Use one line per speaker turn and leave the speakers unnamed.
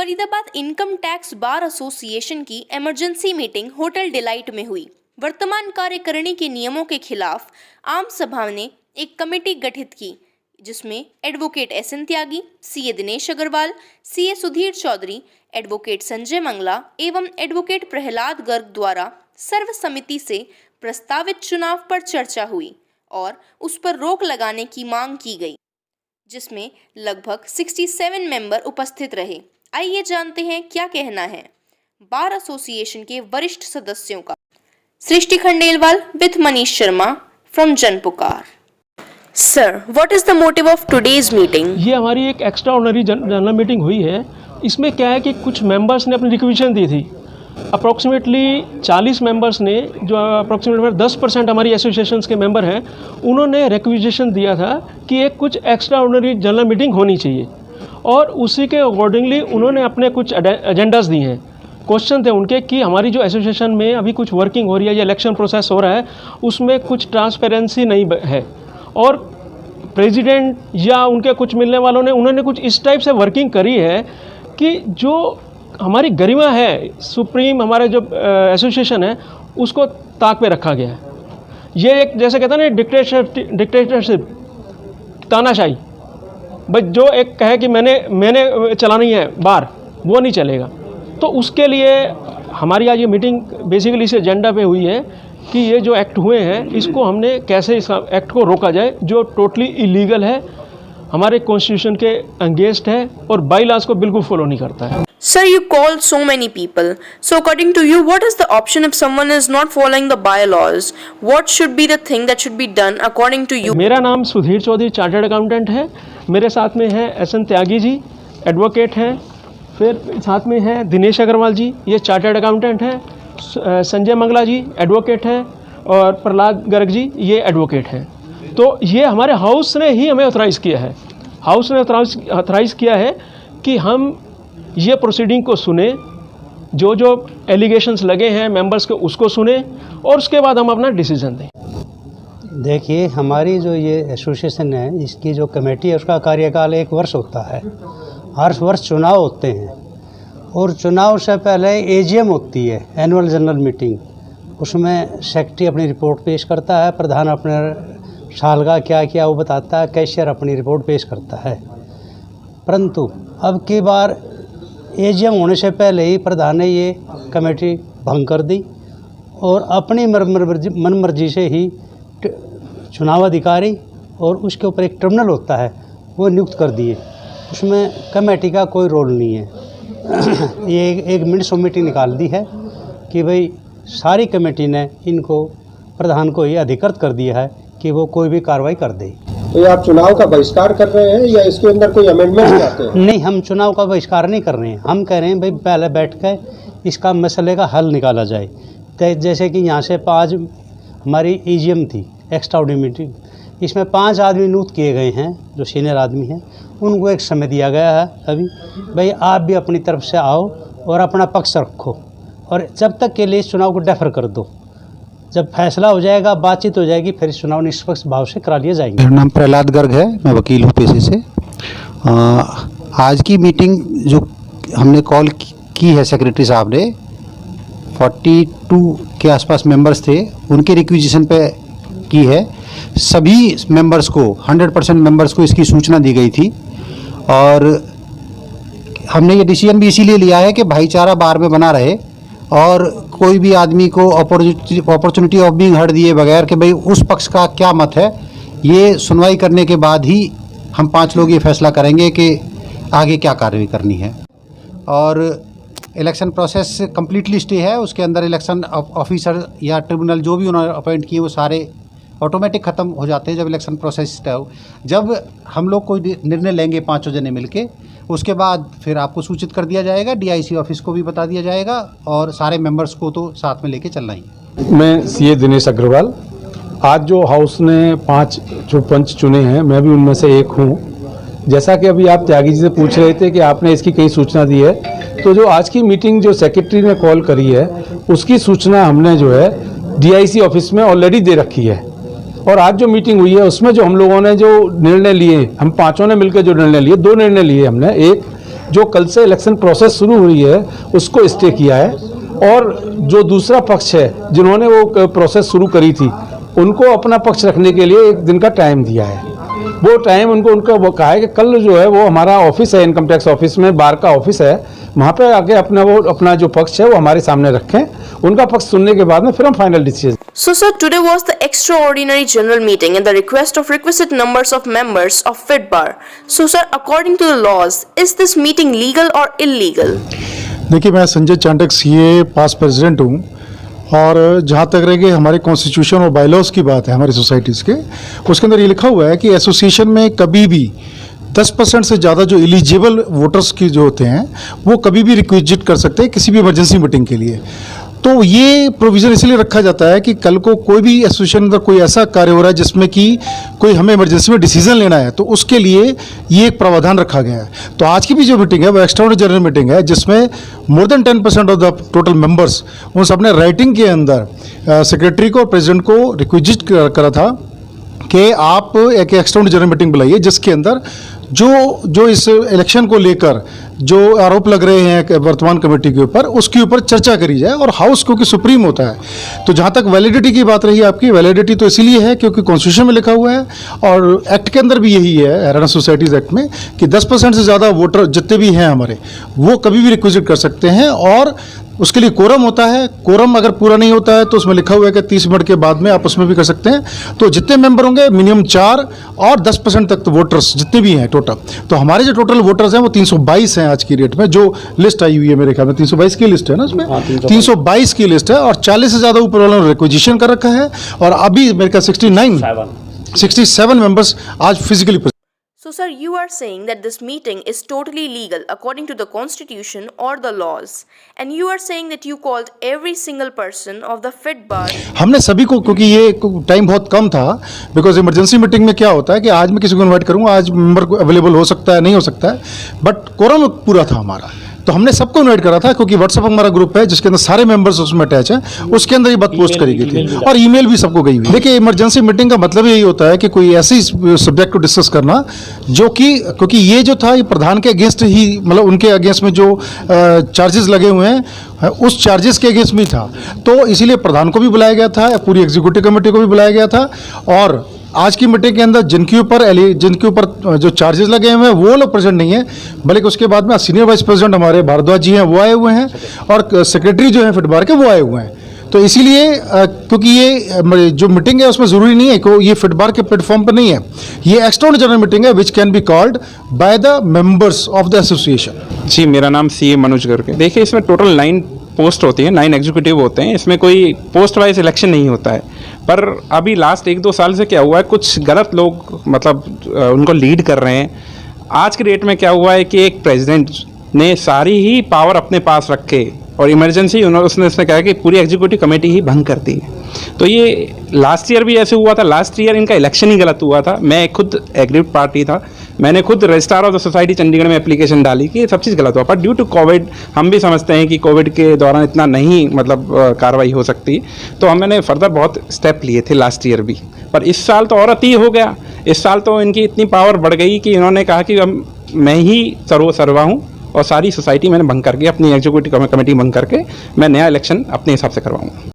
Faridabad income tax bar association की emergency meeting hotel delight में हुई। वर्तमान कार्यकारिणी के नियमों के खिलाफ आम सभा ने एक कमेटी गठित की, जिसमें advocate SN Tyagi, CA Dinesh Agarwal, CA Sudhir Chaudhary, advocate Sanjay Mangla एवं एडवोकेट प्रहलाद गर्ग द्वारा सर्वसम्मति से प्रस्तावित चुनाव पर चर्चा हुई और उस पर रोक लगाने की मांग की गई, जिसमें लगभग 67 मेंबर उपस्थित रहे। आइए जानते हैं क्या कहना है बार एसोसिएशन के वरिष्ठ सदस्यों का। Srishti Khandelwal with Manish Sharma from Janpukar. Sir, what is the motive of today's meeting?
ये हमारी एक एक्स्ट्रा ऑर्डिनरी जनरल मीटिंग हुई है। इसमें क्या है कि कुछ मेंबर्स ने अपनी रिक्वेशन दी थी। अप्रॉक्सीमेटली 40 मेंबर्स ने, जो अप्रॉक्सीमेटली 10% हमारी एसोसिएशंस के मेंबर हैं, उन्होंने रिक्वेशन दिया था कि एक कुछ एक्स्ट्रा ऑर्डिनरी जनरल मीटिंग होनी चाहिए और उसी के अकॉर्डिंगली उन्होंने अपने कुछ एजेंडाज दिए हैं। क्वेश्चन थे उनके कि हमारी जो एसोसिएशन में अभी कुछ वर्किंग हो रही है या इलेक्शन प्रोसेस हो रहा है, उसमें कुछ ट्रांसपेरेंसी नहीं है और प्रेसिडेंट या उनके कुछ मिलने वालों ने उन्होंने कुछ इस टाइप से वर्किंग करी है कि जो हमारी गरिमा है, सुप्रीम हमारे जो एसोसिएशन है, उसको ताक पे रखा गया है। ये एक जैसे कहते हैं ना डिक्टेटरशिप, तानाशाही, बस जो एक कहे कि मैंने चलानी है बार, वो नहीं चलेगा। तो उसके लिए हमारी आज ये मीटिंग बेसिकली इस एजेंडा पे हुई है कि ये जो एक्ट हुए हैं, इसको हमने कैसे इस एक्ट को रोका जाए, जो टोटली इलीगल है, हमारे कॉन्स्टिट्यूशन के अगेंस्ट है और बाई लॉज को बिल्कुल फॉलो नहीं करता है।
Sir, you called so many people. So according to you, what is the option if someone is not following the bylaws? What should be the thing that should be done according to you?
मेरा नाम Sudhir Chaudhary, chartered accountant है। मेरे साथ में है SN Tyagi ji, advocate हैं। फिर साथ में है दिनेश अग्रवाल जी, ये चार्टर्ड अकाउंटेंट हैं। संजय मंगला जी एडवोकेट हैं और प्रहलाद गर्ग जी ये एडवोकेट हैं। तो ये हमारे हाउस ने ही हमें ऑथराइज़ किया है। हाउस ने ऑथराइज़ किया है कि हम ये प्रोसीडिंग को सुने, जो जो एलिगेशंस लगे हैं मेंबर्स के उसको सुने और उसके बाद हम अपना डिसीजन दें।
देखिए, हमारी जो ये एसोसिएशन है, इसकी जो कमेटी है, उसका कार्यकाल 1 वर्ष होता है। हर वर्ष चुनाव होते हैं और चुनाव से पहले एजीएम होती है, एनुअल जनरल मीटिंग। उसमें सेक्रेटरी अपनी रिपोर्ट पेश करता है, प्रधान अपने साल का क्या किया वो बताता है, कैशियर अपनी रिपोर्ट पेश करता है। परंतु अब की बार एजीएम होने से पहले ही प्रधान ने ये कमेटी भंग कर दी और अपनी मनमर्जी से ही चुनाव अधिकारी और उसके ऊपर एक ट्रिब्यूनल होता है वो नियुक्त कर दिए। उसमें कमेटी का कोई रोल नहीं है। ये एक मिनट्स मीटिंग निकाल दी है कि भाई सारी कमेटी ने इनको प्रधान को ये अधिकृत कर दिया है कि वो कोई भी कार्रवाई कर दे।
तो ये आप चुनाव का बहिष्कार कर रहे हैं या इसके अंदर कोई अमेंडमेंट चाहते हैं?
नहीं, हम चुनाव का बहिष्कार नहीं कर रहे हैं। हम कह रहे हैं भाई पहले बैठ कर इसका मसले का हल निकाला जाए। तो जैसे कि यहाँ से 5 हमारी ईजीएम थी, एक्स्ट्रा ऑर्डिनरी मीटिंग, इसमें 5 आदमी नियुक्त किए गए हैं जो सीनियर आदमी हैं। उनको एक समय दिया गया है अभी, भाई आप भी अपनी तरफ से आओ और अपना पक्ष रखो और जब तक के लिए इस चुनाव को डेफर कर दो। जब फैसला हो जाएगा, बातचीत हो जाएगी, फिर इस चुनाव निष्पक्ष भाव से करा लिए जाएंगे।
मेरा नाम प्रहलाद गर्ग है, मैं वकील हूँ पेशे से। आज की मीटिंग जो हमने कॉल की है सेक्रेटरी साहब ने, 42 के आसपास मेंबर्स थे, उनके रिक्वेजिशन पे की है। सभी मेंबर्स को 100% मेंबर्स को इसकी सूचना दी गई थी और हमने ये डिसीजन भी इसीलिए लिया है कि भाईचारा बार में बना रहे और कोई भी आदमी को अपॉर्चुनिटी ऑफ बीइंग हर्ड दिए बगैर कि भाई उस पक्ष का क्या मत है, ये सुनवाई करने के बाद ही हम 5 लोग ये फैसला करेंगे कि आगे क्या कार्रवाई करनी है। और इलेक्शन प्रोसेस कम्प्लीटली स्टे है, उसके अंदर इलेक्शन ऑफिसर या ट्रिब्यूनल जो भी उन्होंने अपॉइंट किए वो सारे ऑटोमेटिक ख़त्म हो जाते हैं जब इलेक्शन प्रोसेस स्टे हो। जब हम लोग कोई निर्णय लेंगे 5 जने मिलके, उसके बाद फिर आपको सूचित कर दिया जाएगा, डीआईसी ऑफिस को भी बता दिया जाएगा और सारे मेंबर्स को तो साथ में लेके चलना ही।
मैं सीए दिनेश अग्रवाल। आज जो हाउस ने 5 जो पंच चुने हैं, मैं भी उनमें से एक हूँ। जैसा कि अभी आप त्यागी जी से पूछ रहे थे कि आपने इसकी कई सूचना दी है, तो जो आज की मीटिंग जो सेक्रेटरी ने कॉल करी है, उसकी सूचना हमने जो है डीआईसी ऑफिस में ऑलरेडी दे रखी है। और आज जो मीटिंग हुई है उसमें जो हम लोगों ने जो निर्णय लिए, हम 5 ने मिलकर जो निर्णय लिए, 2 निर्णय लिए हमने। एक जो कल से इलेक्शन प्रोसेस शुरू हुई है उसको स्टे किया है, और जो दूसरा पक्ष है जिन्होंने वो प्रोसेस शुरू करी थी उनको अपना पक्ष रखने के लिए 1 दिन का टाइम दिया है। वो टाइम उनको वो कहा है कि कल जो है वो हमारा ऑफिस है, इनकम टैक्स ऑफिस में बार का ऑफिस है, वहाँ पे आके अपना जो पक्ष है वो हमारे सामने रखें। उनका पक्ष सुनने के बाद में फिर हम final decision.
So sir, today was the extraordinary general meeting and the request of requisite numbers of members of FIDBAR. So sir, according to the laws, is this meeting legal or illegal?
देखिए, मैं Sanjay Chandak CA पास president हूँ, और जहाँ तक रह गए हमारे constitution और बायलॉज की बात है हमारी सोसाइटीज़ के, उसके अंदर ये लिखा हुआ है कि एसोसिएशन में कभी भी 10% से ज़्यादा जो एलिजिबल वोटर्स की जो होते हैं वो कभी भी रिक्विजिट कर सकते हैं किसी भी इमरजेंसी मीटिंग के लिए। तो ये प्रोविज़न इसलिए रखा जाता है कि कल को कोई भी एसोसिएशन अंदर कोई ऐसा कार्य हो रहा है जिसमें कि कोई हमें इमरजेंसी में डिसीजन लेना है, तो उसके लिए ये एक प्रावधान रखा गया है। तो आज की भी जो मीटिंग है वो एक्स्ट्राऑर्डिनरी जनरल मीटिंग है, जिसमें more than 10% of the total members उन सबने राइटिंग के अंदर सेक्रेटरी को और प्रेसिडेंट को रिक्विजिट करा था कि आप एक एक्स्ट्राऑर्डिनरी जनरल मीटिंग बुलाइए, जिसके अंदर जो इस इलेक्शन को लेकर जो आरोप लग रहे हैं वर्तमान कमेटी के ऊपर, उसके ऊपर चर्चा करी जाए। और हाउस क्योंकि सुप्रीम होता है, तो जहाँ तक वैलिडिटी की बात रही, आपकी वैलिडिटी तो इसीलिए है क्योंकि कॉन्स्टिट्यूशन में लिखा हुआ है और एक्ट के अंदर भी यही है, हरियाणा सोसाइटीज़ एक्ट में, कि 10% से ज़्यादा वोटर जितने भी हैं हमारे, वो कभी भी रिक्विजिट कर सकते हैं। और उसके लिए कोरम होता है, कोरम अगर पूरा नहीं होता है तो उसमें लिखा हुआ है कि 30 मिनट के बाद में आप उसमें भी कर सकते हैं। तो जितने मेंबर होंगे मिनिमम 4 और 10% तक तो वोटर्स जितने भी हैं टोटल, तो हमारे जो टोटल वोटर्स हैं वो 322 हैं आज की डेट में, जो लिस्ट आई हुई है मेरे ख्याल में 322 की लिस्ट है ना, उसमें 322 की लिस्ट है, और 40 से ज़्यादा ऊपर वालों ने रिक्विजिशन कर रखा है, और अभी मेरे ख्याल 67 मेंबर्स आज physically.
So sir, you are saying that this meeting is totally legal according to the constitution or the laws, and you are saying that you called every single person of the FIDBAR.
हमने सभी को, क्योंकि ये time बहुत कम था, because emergency meeting में क्या होता है कि आज मैं किसी को इनवाइट करूंगा, आज मेंबर अवेलेबल हो सकता है, नहीं हो सकता है, बट कोरम पूरा था हमारा, तो हमने सबको इनवाइट करा था, क्योंकि व्हाट्सएप हमारा ग्रुप है जिसके अंदर सारे मेंबर्स उसमें अटैच हैं, उसके अंदर ये बात पोस्ट करी गई थी और ईमेल भी सबको गई हुई। देखिए, इमरजेंसी मीटिंग का मतलब यही होता है कि कोई ऐसी सब्जेक्ट को डिस्कस करना जो कि, क्योंकि ये जो था ये प्रधान के अगेंस्ट ही, मतलब उनके अगेंस्ट में जो चार्जेस लगे हुए हैं उस चार्जेस के अगेंस्ट में था, तो इसीलिए प्रधान को भी बुलाया गया था, पूरी एग्जीक्यूटिव कमेटी को भी बुलाया गया था। और आज की मीटिंग के अंदर जिनके ऊपर जो चार्जेस लगे हुए हैं वो लोग प्रेजेंट नहीं है, बल्कि उसके बाद में सीनियर वाइस प्रेसिडेंट हमारे भारद्वाज जी हैं वो आए हुए हैं, और सेक्रेटरी जो हैं फिडबार के वो आए हुए हैं। तो इसीलिए क्योंकि ये जो मीटिंग है उसमें ज़रूरी नहीं है कि ये फिडबार के प्लेटफॉर्म पर नहीं है, ये एक्स्ट्राऑर्डिनरी जनरल मीटिंग है which can be called by the members of the association.
जी, मेरा नाम सीए मनोज करके। देखिए, इसमें टोटल 9 पोस्ट होती है, 9 एग्जीक्यूटिव होते हैं, इसमें कोई पोस्ट वाइज इलेक्शन नहीं होता है। पर अभी लास्ट 1-2 साल से क्या हुआ है, कुछ गलत लोग मतलब उनको लीड कर रहे हैं। आज के डेट में क्या हुआ है कि एक प्रेसिडेंट ने सारी ही पावर अपने पास रखे और इमरजेंसी उसने कहा कि पूरी एग्जीक्यूटिव कमेटी ही भंग कर दी। तो ये लास्ट ईयर भी ऐसे हुआ था, लास्ट ईयर इनका इलेक्शन ही गलत हुआ था। मैं खुद एग्रीड पार्टी था, मैंने खुद registrar of the society Chandigarh में एप्लीकेशन डाली कि सब चीज़ गलत हुआ, पर ड्यू टू कोविड हम भी समझते हैं कि कोविड के दौरान इतना नहीं मतलब कार्रवाई हो सकती, तो मैंने फर्दर बहुत स्टेप लिए थे लास्ट ईयर भी। पर इस साल तो और अति हो गया, इस साल तो इनकी इतनी पावर बढ़ गई कि इन्होंने कहा कि मैं ही सर्वा हूँ और सारी सोसाइटी मैंने भंग करके, अपनी एग्जीक्यूटिव कमेटी भंग करके मैं नया इलेक्शन अपने हिसाब से करवाऊँ।